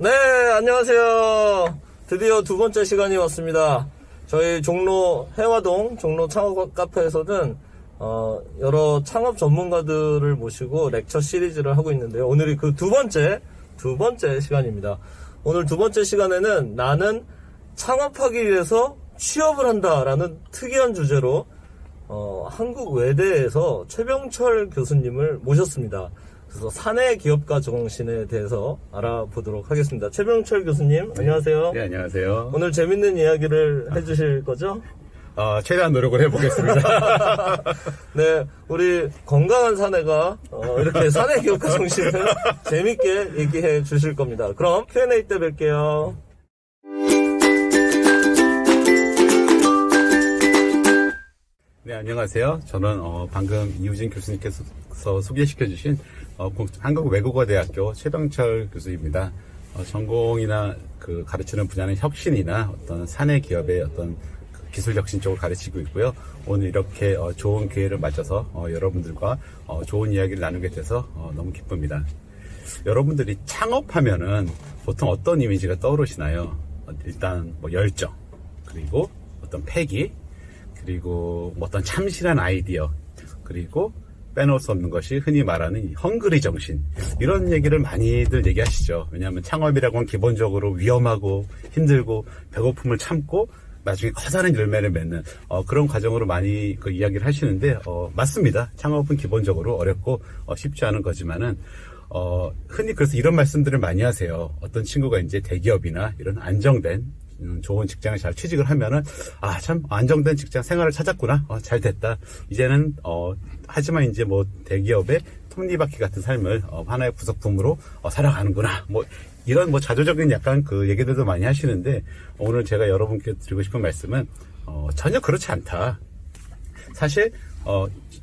네, 안녕하세요. 드디어 두 번째 시간이 왔습니다. 저희 종로 해화동 종로 창업 카페에서는 여러 창업 전문가들을 모시고 렉처 시리즈를 하고 있는데요. 오늘이 그 두 번째 시간입니다. 오늘 두 번째 시간에는 나는 창업하기 위해서 취업을 한다라는 특이한 주제로 한국 외대에서 최병철 교수님을 모셨습니다. 그래서 사내 기업가 정신에 대해서 알아보도록 하겠습니다. 최병철 교수님, 안녕하세요. 네, 안녕하세요. 오늘 재밌는 이야기를 해주실 거죠? 최대한 노력을 해보겠습니다. 네, 우리 건강한 사내가 이렇게 사내 기업가 정신을 재밌게 얘기해 주실 겁니다. 그럼 Q&A 때 뵐게요. 네, 안녕하세요. 저는 방금 이우진 교수님께서 소개시켜주신 한국외국어대학교 최병철 교수입니다. 전공이나 가르치는 분야는 혁신이나 어떤 사내 기업의 어떤 기술 혁신 쪽을 가르치고 있고요. 오늘 이렇게 좋은 기회를 맞아서 여러분들과 좋은 이야기를 나누게 돼서 너무 기쁩니다. 여러분들이 창업하면은 보통 어떤 이미지가 떠오르시나요? 일단 열정, 그리고 어떤 패기, 그리고 어떤 참신한 아이디어, 그리고 빼놓을 수 없는 것이 흔히 말하는 헝그리 정신, 이런 얘기를 많이들 얘기하시죠. 왜냐하면 창업이라고 하면 기본적으로 위험하고 힘들고 배고픔을 참고 나중에 커다란 열매를 맺는 그런 과정으로 많이 이야기를 하시는데 맞습니다. 창업은 기본적으로 어렵고 쉽지 않은 거지만은 흔히 그래서 이런 말씀들을 많이 하세요. 어떤 친구가 이제 대기업이나 이런 안정된 좋은 직장에 잘 취직을 하면은 참 안정된 직장 생활을 찾았구나, 잘 됐다, 이제는 하지만 이제 뭐 대기업의 톱니바퀴 같은 삶을 하나의 부속품으로 살아가는구나, 뭐 이런 뭐 자조적인 약간 얘기들도 많이 하시는데, 오늘 제가 여러분께 드리고 싶은 말씀은 전혀 그렇지 않다. 사실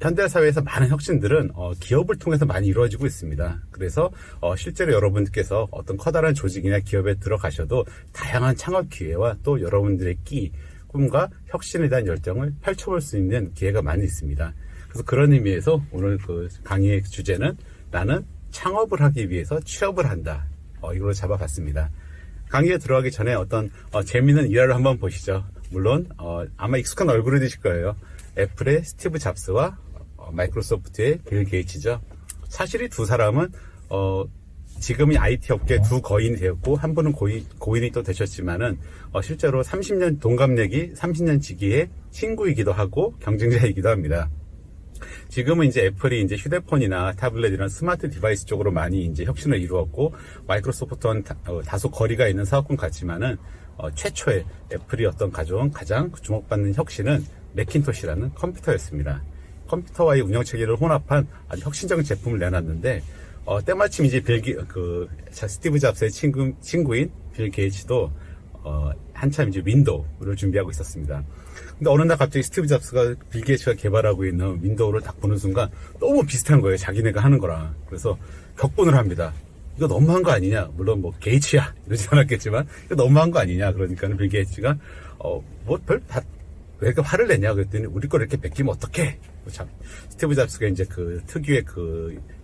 현대사회에서 많은 혁신들은 기업을 통해서 많이 이루어지고 있습니다. 그래서 실제로 여러분들께서 어떤 커다란 조직이나 기업에 들어가셔도 다양한 창업 기회와 또 여러분들의 꿈과 혁신에 대한 열정을 펼쳐볼 수 있는 기회가 많이 있습니다. 그래서 그런 의미에서 오늘 강의의 주제는 나는 창업을 하기 위해서 취업을 한다, 이걸로 잡아봤습니다. 강의에 들어가기 전에 어떤 재미있는 일화를 한번 보시죠. 물론 아마 익숙한 얼굴이 되실 거예요. 애플의 스티브 잡스와 마이크로소프트의 빌 게이츠죠. 사실 이 두 사람은 지금이 IT 업계 두 거인이 되었고, 한 분은 고인이 또 되셨지만은 실제로 30년 동갑내기 30년 지기의 친구이기도 하고 경쟁자이기도 합니다. 지금은 이제 애플이 이제 휴대폰이나 타블렛 이런 스마트 디바이스 쪽으로 많이 이제 혁신을 이루었고, 마이크로소프트는 다소 거리가 있는 사업군 같지만은 최초의 애플이 가져온 가장 주목받는 혁신은 매킨토시라는 컴퓨터였습니다. 컴퓨터와의 운영체계를 혼합한 아주 혁신적인 제품을 내놨는데, 때마침 이제 스티브 잡스의 친구인 빌 게이츠도 한참 이제 윈도우를 준비하고 있었습니다. 근데 어느 날 갑자기 스티브 잡스가 빌 게이츠가 개발하고 있는 윈도우를 딱 보는 순간 너무 비슷한 거예요, 자기네가 하는 거랑. 그래서 격분을 합니다. 이거 너무한 거 아니냐? 물론 뭐 게이츠야 이러지 않았겠지만 이거 너무한 거 아니냐? 그러니까 빌 게이츠가 왜 이렇게 화를 내냐 그랬더니, 우리 걸 이렇게 베끼면 어떡해? 참, 스티브 잡스가 이제 특유의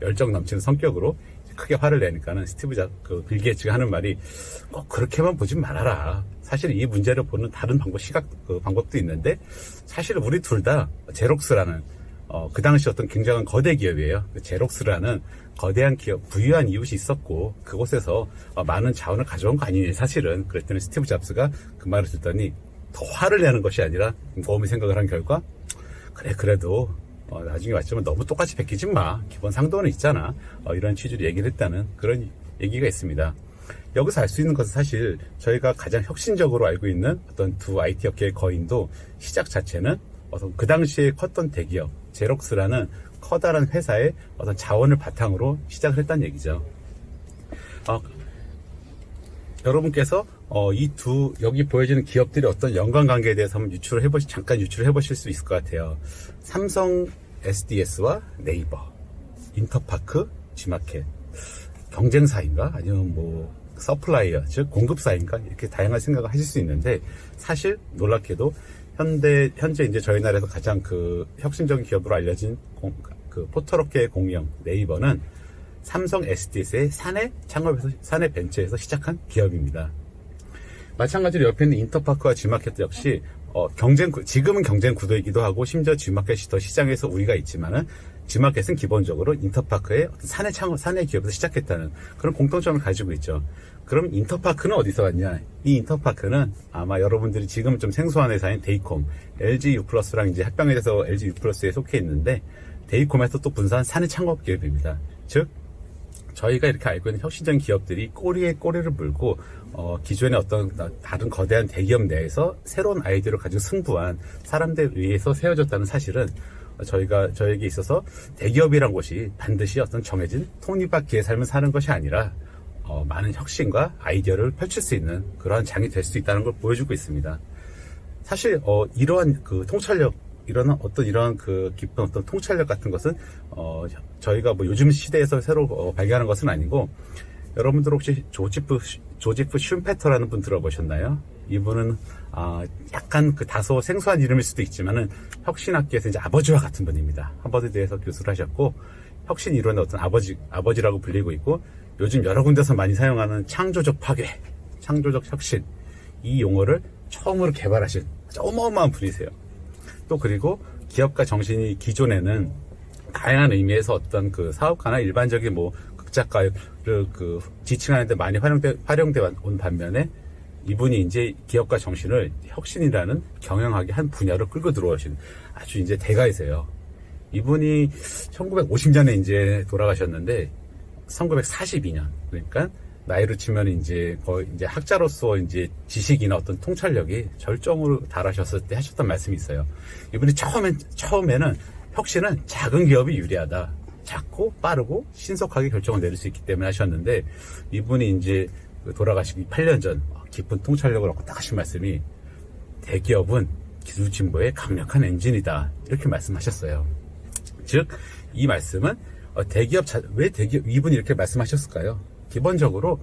열정 넘치는 성격으로 크게 화를 내니까는 빌 게이츠가 하는 말이, 꼭 그렇게만 보진 말아라. 사실 이 문제를 보는 다른 방법도 있는데, 사실 우리 둘 다 제록스라는 그 당시 어떤 굉장한 거대 기업이에요. 제록스라는 거대한 기업, 부유한 이웃이 있었고, 그곳에서 많은 자원을 가져온 거 아니니 사실은. 그랬더니 스티브 잡스가 그 말을 듣더니 더 화를 내는 것이 아니라 곰곰이 생각을 한 결과, 그래도 나중에 왔지만 너무 똑같이 베끼지 마, 기본 상도는 있잖아, 이런 취지로 얘기를 했다는 그런 얘기가 있습니다. 여기서 알 수 있는 것은 사실 저희가 가장 혁신적으로 알고 있는 어떤 두 IT 업계의 거인도 시작 자체는 그 당시에 컸던 대기업 제록스라는 커다란 회사의 어떤 자원을 바탕으로 시작을 했다는 얘기죠. 여러분께서 여기 보여지는 기업들의 어떤 연관관계에 대해서 한번 잠깐 유출을 해보실 수 있을 것 같아요. 삼성 SDS와 네이버, 인터파크, G마켓, 경쟁사인가? 아니면 서플라이어, 즉 공급사인가? 이렇게 다양한 생각을 하실 수 있는데, 사실 놀랍게도 현재 이제 저희 나라에서 가장 혁신적인 기업으로 알려진 포털업계의 공룡 네이버는 삼성 SDS의 사내 창업에서, 사내 벤처에서 시작한 기업입니다. 마찬가지로 옆에 있는 인터파크와 G마켓 역시 지금은 경쟁 구도이기도 하고, 심지어 G마켓이 더 시장에서 우위가 있지만은 G마켓은 기본적으로 인터파크의 어떤 사내 기업에서 시작했다는 그런 공통점을 가지고 있죠. 그럼 인터파크는 어디서 왔냐? 이 인터파크는 아마 여러분들이 지금 좀 생소한 회사인 데이콤, LG U+랑 이제 합병이 돼서 LG U+에 속해 있는데, 데이콤에서 또 분사한 사내 창업 기업입니다. 즉, 저희가 이렇게 알고 있는 혁신적인 기업들이 꼬리에 꼬리를 물고 기존의 어떤 다른 거대한 대기업 내에서 새로운 아이디어를 가지고 승부한 사람들에 의해서 세워졌다는 사실은, 저에게 있어서 대기업이란 곳이 반드시 어떤 정해진 톱니바퀴의 삶을 사는 것이 아니라 많은 혁신과 아이디어를 펼칠 수 있는 그러한 장이 될 수 있다는 걸 보여주고 있습니다. 사실 이러한 그 통찰력, 이런 그 깊은 어떤 통찰력 같은 것은 저희가 뭐 요즘 시대에서 새로 발견하는 것은 아니고, 여러분들 혹시 조지프 슌페터라는 분 들어보셨나요? 이분은 약간 그 다소 생소한 이름일 수도 있지만은 혁신학계에서 이제 아버지와 같은 분입니다. 하버드대에서 교수를 하셨고, 혁신 이론의 어떤 아버지라고 불리고 있고, 요즘 여러 군데서 많이 사용하는 창조적 파괴, 창조적 혁신, 이 용어를 처음으로 개발하신 어마어마한 분이세요. 또 그리고 기업가 정신이 기존에는 다양한 의미에서 어떤 그 사업가나 일반적인 뭐 극작가를 그 지칭하는데 많이 활용돼 온 반면에, 이분이 이제 기업가 정신을 혁신이라는 경영학의 한 분야로 끌고 들어오신 아주 이제 대가이세요. 이분이 1950년에 이제 돌아가셨는데, 1942년, 그러니까 나이로 치면 이제 거의 이제 학자로서 이제 지식이나 어떤 통찰력이 절정으로 달하셨을 때 하셨던 말씀이 있어요. 이분이 처음에는 혁신은 작은 기업이 유리하다. 작고 빠르고 신속하게 결정을 내릴 수 있기 때문에 하셨는데, 이분이 이제 돌아가시기 8년 전 깊은 통찰력을 얻고 딱 하신 말씀이, 대기업은 기술 진보의 강력한 엔진이다. 이렇게 말씀하셨어요. 즉, 이 말씀은 왜 이분이 이렇게 말씀하셨을까요? 기본적으로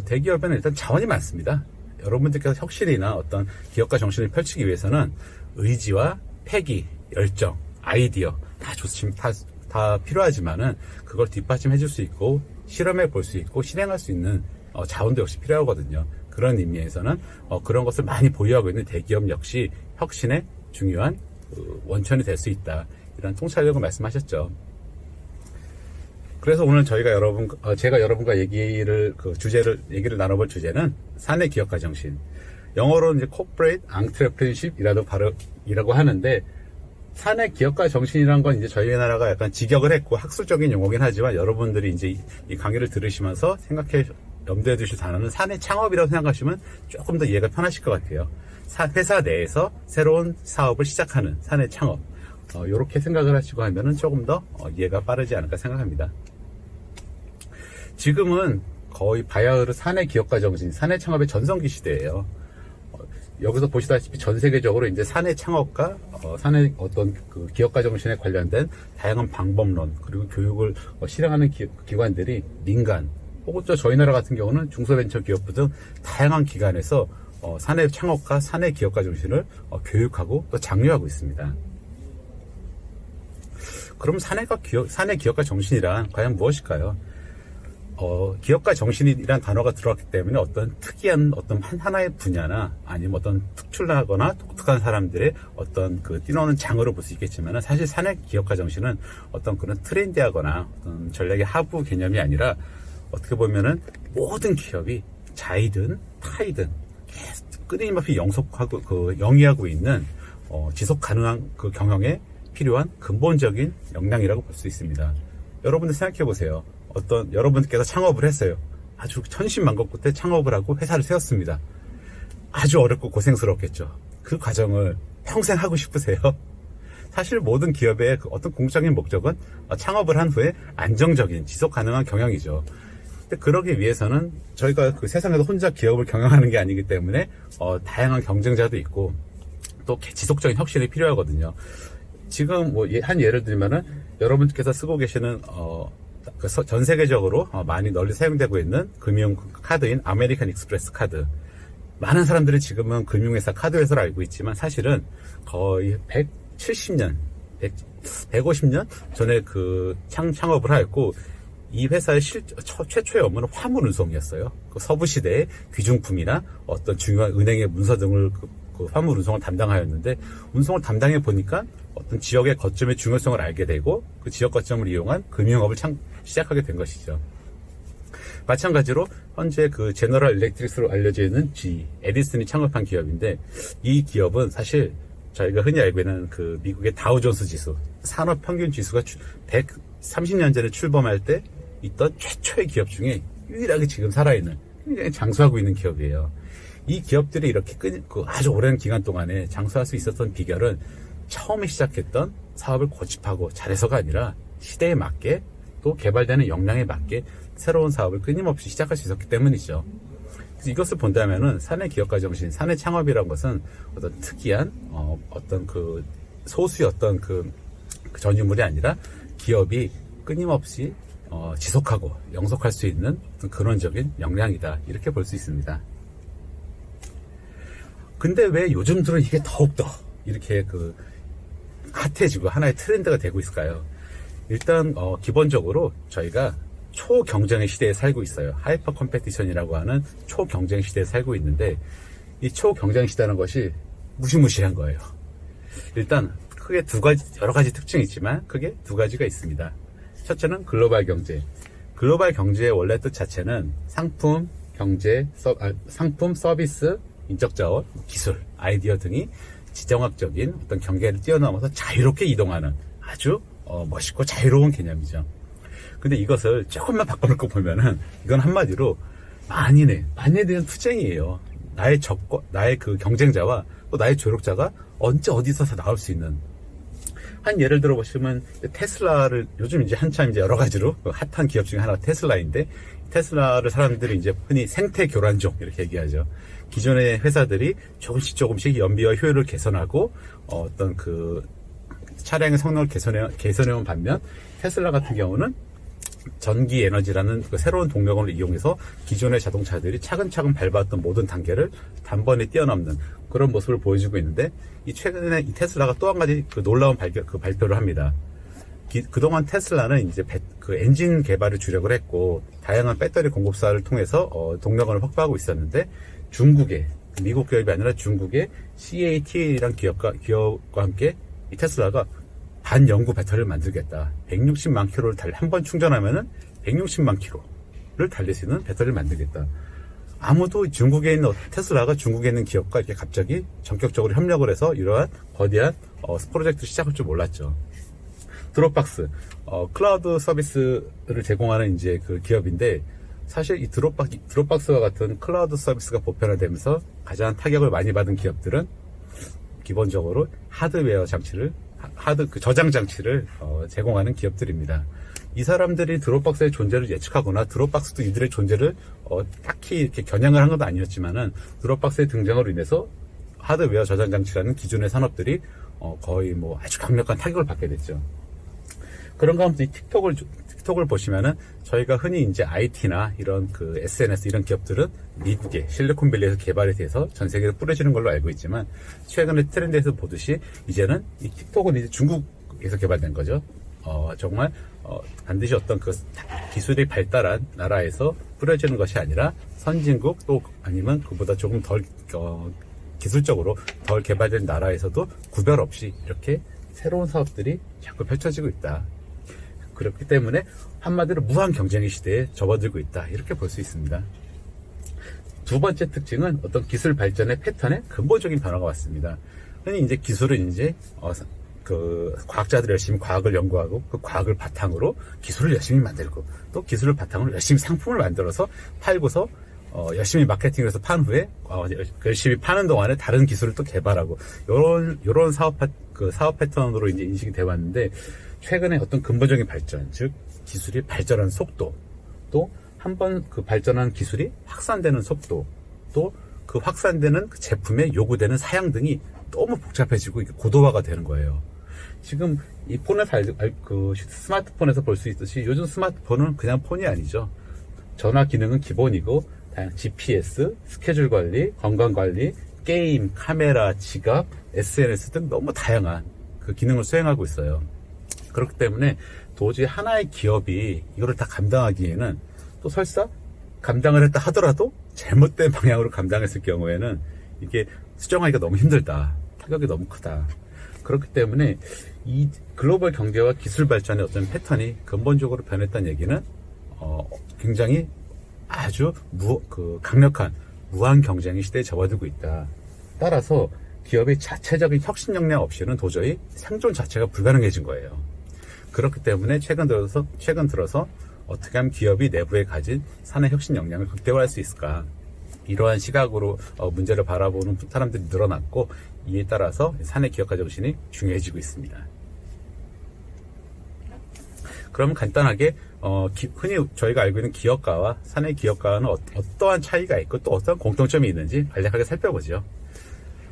대기업에는 일단 자원이 많습니다. 여러분들께서 혁신이나 어떤 기업가 정신을 펼치기 위해서는 의지와 패기, 열정, 아이디어 다 필요하지만은, 그걸 뒷받침해 줄 수 있고 실험해 볼 수 있고 실행할 수 있는 자원도 역시 필요하거든요. 그런 의미에서는 그런 것을 많이 보유하고 있는 대기업 역시 혁신의 중요한 원천이 될 수 있다. 이런 통찰력을 말씀하셨죠. 그래서 오늘 제가 여러분과 얘기를 나눠볼 주제는 사내 기업가 정신. 영어로는 이제 corporate entrepreneurship이라고 하는데, 사내 기업가 정신이란 건 이제 저희 나라가 약간 직역을 했고 학술적인 용어긴 하지만, 여러분들이 이제 이 강의를 들으시면서 염두에 두실 단어는 사내 창업이라고 생각하시면 조금 더 이해가 편하실 것 같아요. 회사 내에서 새로운 사업을 시작하는 사내 창업. 이렇게 생각을 하시고 하면은 조금 더 이해가 빠르지 않을까 생각합니다. 지금은 거의 바야흐로 사내 기업가 정신, 사내 창업의 전성기 시대예요. 여기서 보시다시피 전 세계적으로 이제 사내 창업과 사내 어떤 그 기업가 정신에 관련된 다양한 방법론, 그리고 교육을 실행하는 기관들이 민간, 혹은 저희 나라 같은 경우는 중소벤처기업부 등 다양한 기관에서 사내 창업과 사내 기업가 정신을 교육하고 또 장려하고 있습니다. 그럼 사내 기업가 정신이란 과연 무엇일까요? 기업가 정신이란 단어가 들어왔기 때문에 어떤 특이한 어떤 하나의 분야나 아니면 어떤 특출나거나 독특한 사람들의 어떤 그 뛰노는 장으로 볼 수 있겠지만, 사실 사내 기업가 정신은 어떤 그런 트렌디하거나 어떤 전략의 하부 개념이 아니라, 어떻게 보면은 모든 기업이 자이든 타이든 계속 끊임없이 영위하고 있는 지속 가능한 그 경영에 필요한 근본적인 역량이라고 볼 수 있습니다. 여러분들 생각해 보세요. 여러분께서 창업을 했어요. 아주 천신만고 끝에 창업을 하고 회사를 세웠습니다. 아주 어렵고 고생스럽겠죠. 그 과정을 평생 하고 싶으세요? 사실 모든 기업의 어떤 공적인 목적은 창업을 한 후에 안정적인 지속 가능한 경영이죠. 근데 그러기 위해서는 저희가 그 세상에서 혼자 기업을 경영하는 게 아니기 때문에 다양한 경쟁자도 있고 또 지속적인 혁신이 필요하거든요. 지금 한 예를 들면은 여러분께서 쓰고 계시는 전 세계적으로 많이 널리 사용되고 있는 금융 카드인 아메리칸 익스프레스 카드. 많은 사람들이 지금은 금융회사, 카드회사를 알고 있지만, 사실은 거의 150년 전에 창업을 하였고, 이 회사의 최초의 업무는 화물 운송이었어요. 그 서부 시대의 귀중품이나 어떤 중요한 은행의 문서 등을 그 화물 운송을 담당하였는데, 운송을 담당해 보니까 어떤 지역의 거점의 중요성을 알게 되고 그 지역 거점을 이용한 금융업을 시작하게 된 것이죠. 마찬가지로 현재 그 제너럴 일렉트릭스로 알려져 있는 GE, 에디슨이 창업한 기업인데, 이 기업은 사실 저희가 흔히 알고 있는 그 미국의 다우존스 지수, 산업 평균 지수가 130년 전에 출범할 때 있던 최초의 기업 중에 유일하게 지금 살아있는, 굉장히 장수하고 있는 기업이에요. 이 기업들이 이렇게 아주 오랜 기간 동안에 장수할 수 있었던 비결은 처음에 시작했던 사업을 고집하고 잘해서가 아니라 시대에 맞게, 또 개발되는 역량에 맞게 새로운 사업을 끊임없이 시작할 수 있었기 때문이죠. 그래서 이것을 본다면은 사내 기업가 정신, 사내 창업이라는 것은 어떤 특이한 어떤 그 소수의 어떤 그 전유물이 아니라 기업이 끊임없이 지속하고 영속할 수 있는 어떤 근원적인 역량이다, 이렇게 볼 수 있습니다. 근데 왜 요즘 들은 이게 더욱더 이렇게 그 핫해지고 하나의 트렌드가 되고 있을까요? 일단 기본적으로 저희가 초경쟁의 시대에 살고 있어요. 하이퍼 컴페티션이라고 하는 초경쟁 시대에 살고 있는데, 이 초경쟁 시대라는 것이 무시무시한 거예요. 일단 크게 여러 가지 특징이 있지만 크게 두 가지가 있습니다. 첫째는 글로벌 경제. 글로벌 경제의 원래 뜻 자체는 상품, 상품, 서비스, 인적자원, 기술, 아이디어 등이 지정학적인 어떤 경계를 뛰어넘어서 자유롭게 이동하는 아주 멋있고 자유로운 개념이죠. 근데 이것을 조금만 바꿔놓고 보면은 이건 한마디로 만인에 대한 투쟁이에요. 나의 그 경쟁자와 또 나의 조력자가 언제 어디서 다 나올 수 있는. 한 예를 들어 보시면 테슬라를 요즘 이제 한참 이제 여러 가지로 핫한 기업 중에 하나가 테슬라인데, 테슬라를 사람들이 이제 흔히 생태 교란종 이렇게 얘기하죠. 기존의 회사들이 조금씩 연비와 효율을 개선하고 어떤 그 차량의 성능을 개선해온 반면, 테슬라 같은 경우는 전기 에너지라는 그 새로운 동력을 이용해서 기존의 자동차들이 차근차근 밟았던 모든 단계를 단번에 뛰어넘는 그런 모습을 보여주고 있는데, 최근에 이 테슬라가 또 한 가지 그 놀라운 발표를 합니다. 그동안 테슬라는 이제 그 엔진 개발을 주력을 했고 다양한 배터리 공급사를 통해서 동력을 확보하고 있었는데, 미국 기업이 아니라 중국의 CATL이라는 기업과 함께 이 테슬라가 반영구 배터리를 만들겠다. 160만 킬로를 한 번 충전하면은 160만 킬로를 달릴 수 있는 배터리를 만들겠다. 아무도 테슬라가 중국에 있는 기업과 이렇게 갑자기 전격적으로 협력을 해서 이러한 거대한 프로젝트를 시작할 줄 몰랐죠. 드롭박스, 클라우드 서비스를 제공하는 이제 그 기업인데, 사실 이 드롭박스와 같은 클라우드 서비스가 보편화되면서 가장 타격을 많이 받은 기업들은 기본적으로 하드웨어 장치를, 저장 장치를 제공하는 기업들입니다. 이 사람들이 드롭박스의 존재를 예측하거나 드롭박스도 이들의 존재를 딱히 이렇게 겨냥을 한 건 아니었지만은, 드롭박스의 등장으로 인해서 하드웨어 저장 장치라는 기존의 산업들이 거의 뭐 아주 강력한 타격을 받게 됐죠. 그런 가운데 이 틱톡을 보시면은, 저희가 흔히 이제 IT나 이런 그 SNS 이런 기업들은 미국의 실리콘밸리에서 개발이 돼서 전 세계로 뿌려지는 걸로 알고 있지만, 최근에 트렌드에서 보듯이 이제는 이 틱톡은 이제 중국에서 개발된 거죠. 정말 반드시 어떤 그 기술이 발달한 나라에서 뿌려지는 것이 아니라 선진국, 또 아니면 그보다 조금 덜 기술적으로 덜 개발된 나라에서도 구별 없이 이렇게 새로운 사업들이 자꾸 펼쳐지고 있다. 그렇기 때문에 한마디로 무한 경쟁의 시대에 접어들고 있다, 이렇게 볼 수 있습니다. 두 번째 특징은 어떤 기술 발전의 패턴에 근본적인 변화가 왔습니다. 흔히 이제 기술은 이제 그 과학자들이 열심히 과학을 연구하고 그 과학을 바탕으로 기술을 열심히 만들고, 또 기술을 바탕으로 열심히 상품을 만들어서 팔고서 열심히 마케팅을 해서 판 후에 열심히 파는 동안에 다른 기술을 또 개발하고, 요런 사업 패턴으로 이제 인식이 되어 왔는데, 최근에 어떤 근본적인 발전, 즉 기술이 발전하는 속도, 또 한 번 그 발전한 기술이 확산되는 속도, 또 그 확산되는 그 제품에 요구되는 사양 등이 너무 복잡해지고 이게 고도화가 되는 거예요. 지금 이 폰에서 그 스마트폰에서 볼 수 있듯이, 요즘 스마트폰은 그냥 폰이 아니죠. 전화 기능은 기본이고, 다양한 GPS, 스케줄 관리, 건강 관리, 게임, 카메라, 지갑, SNS 등 너무 다양한 그 기능을 수행하고 있어요. 그렇기 때문에 도저히 하나의 기업이 이거를 다 감당하기에는 또 설사 감당을 했다 하더라도 잘못된 방향으로 감당했을 경우에는 이게 수정하기가 너무 힘들다. 타격이 너무 크다. 그렇기 때문에 이 글로벌 경제와 기술 발전의 어떤 패턴이 근본적으로 변했다는 얘기는 굉장히 아주 강력한 무한 경쟁의 시대에 접어들고 있다. 따라서 기업의 자체적인 혁신 역량 없이는 도저히 생존 자체가 불가능해진 거예요. 그렇기 때문에 최근 들어서 어떻게 하면 기업이 내부에 가진 사내 혁신 역량을 극대화할 수 있을까? 이러한 시각으로 문제를 바라보는 사람들이 늘어났고, 이에 따라서 사내 기업가 정신이 중요해지고 있습니다. 그러면 간단하게 흔히 저희가 알고 있는 기업가와 사내 기업가는 어떠한 차이가 있고 또 어떠한 공통점이 있는지 간략하게 살펴보죠.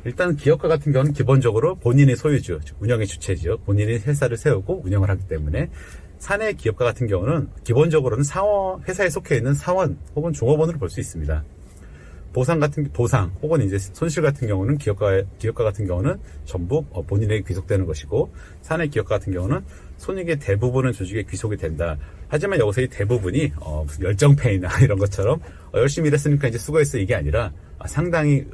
일단 기업가 같은 경우는 기본적으로 본인의 소유주, 운영의 주체죠. 본인이 회사를 세우고 운영을 하기 때문에, 사내 기업가 같은 경우는 기본적으로는 회사에 속해 있는 사원 혹은 종업원으로 볼 수 있습니다. 보상 혹은 이제 손실 같은 경우는 기업가 같은 경우는 전부 본인에게 귀속되는 것이고, 사내 기업가 같은 경우는 손익의 대부분은 조직에 귀속이 된다. 하지만 여기서 이 대부분이 무슨 열정페이나 이런 것처럼 열심히 일했으니까 이제 수고했어, 이게 아니라 상당히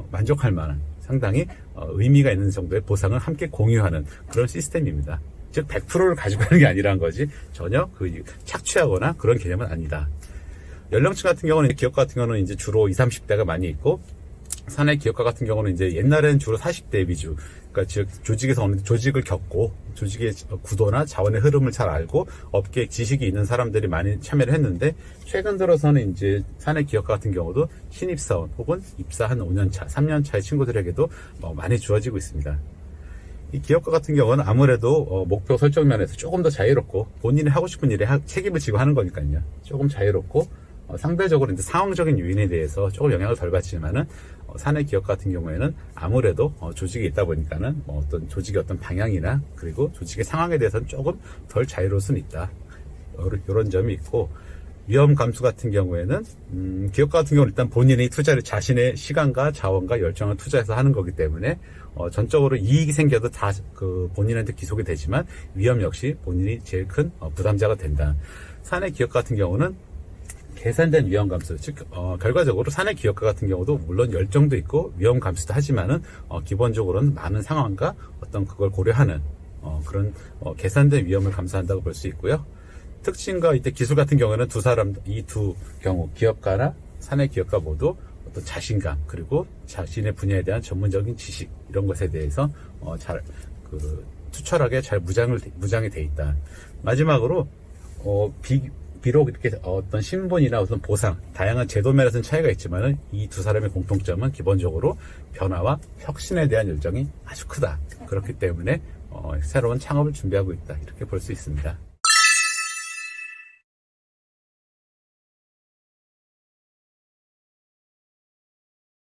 만족할 만한, 상당히 의미가 있는 정도의 보상을 함께 공유하는 그런 시스템입니다. 즉 100%를 가지고 가는 게 아니라는 거지, 전혀 착취하거나 그런 개념은 아니다. 연령층 같은 경우는, 기업 같은 경우는 이제 주로 20, 30대가 많이 있고, 사내 기업가 같은 경우는 이제 옛날에는 주로 40대 위주, 그러니까 즉 조직에서 어느 조직을 겪고 조직의 구도나 자원의 흐름을 잘 알고 업계 지식이 있는 사람들이 많이 참여를 했는데, 최근 들어서는 이제 사내 기업가 같은 경우도 신입사원 혹은 입사 한 5년 차, 3년 차의 친구들에게도 많이 주어지고 있습니다. 이 기업가 같은 경우는 아무래도 목표 설정 면에서 조금 더 자유롭고, 본인이 하고 싶은 일에 책임을 지고 하는 거니까요. 조금 자유롭고, 상대적으로 이제 상황적인 요인에 대해서 조금 영향을 덜 받지만은, 사내 기업 같은 경우에는 아무래도 조직이 있다 보니까는 어떤 조직의 어떤 방향이나 그리고 조직의 상황에 대해서는 조금 덜 자유로울 수는 있다. 이런 점이 있고, 위험 감수 같은 경우에는 기업 같은 경우는 일단 본인이 자신의 시간과 자원과 열정을 투자해서 하는 거기 때문에 전적으로 이익이 생겨도 다 본인한테 귀속이 되지만, 위험 역시 본인이 제일 큰 부담자가 된다. 사내 기업 같은 경우는 계산된 위험 감수, 즉 결과적으로 사내 기업가 같은 경우도 물론 열정도 있고 위험 감수도 하지만은 기본적으로는 많은 상황과 어떤 그걸 고려하는 그런 계산된 위험을 감수한다고 볼 수 있고요. 특징과 이때 기술 같은 경우는 이 두 경우, 기업가나 사내 기업가 모두 어떤 자신감, 그리고 자신의 분야에 대한 전문적인 지식, 이런 것에 대해서 투철하게 잘 무장이 돼 있다. 마지막으로 비록 이렇게 어떤 신분이나 어떤 보상, 다양한 제도 면에서는 차이가 있지만은, 이 두 사람의 공통점은 기본적으로 변화와 혁신에 대한 열정이 아주 크다. 그렇기 때문에 새로운 창업을 준비하고 있다. 이렇게 볼 수 있습니다.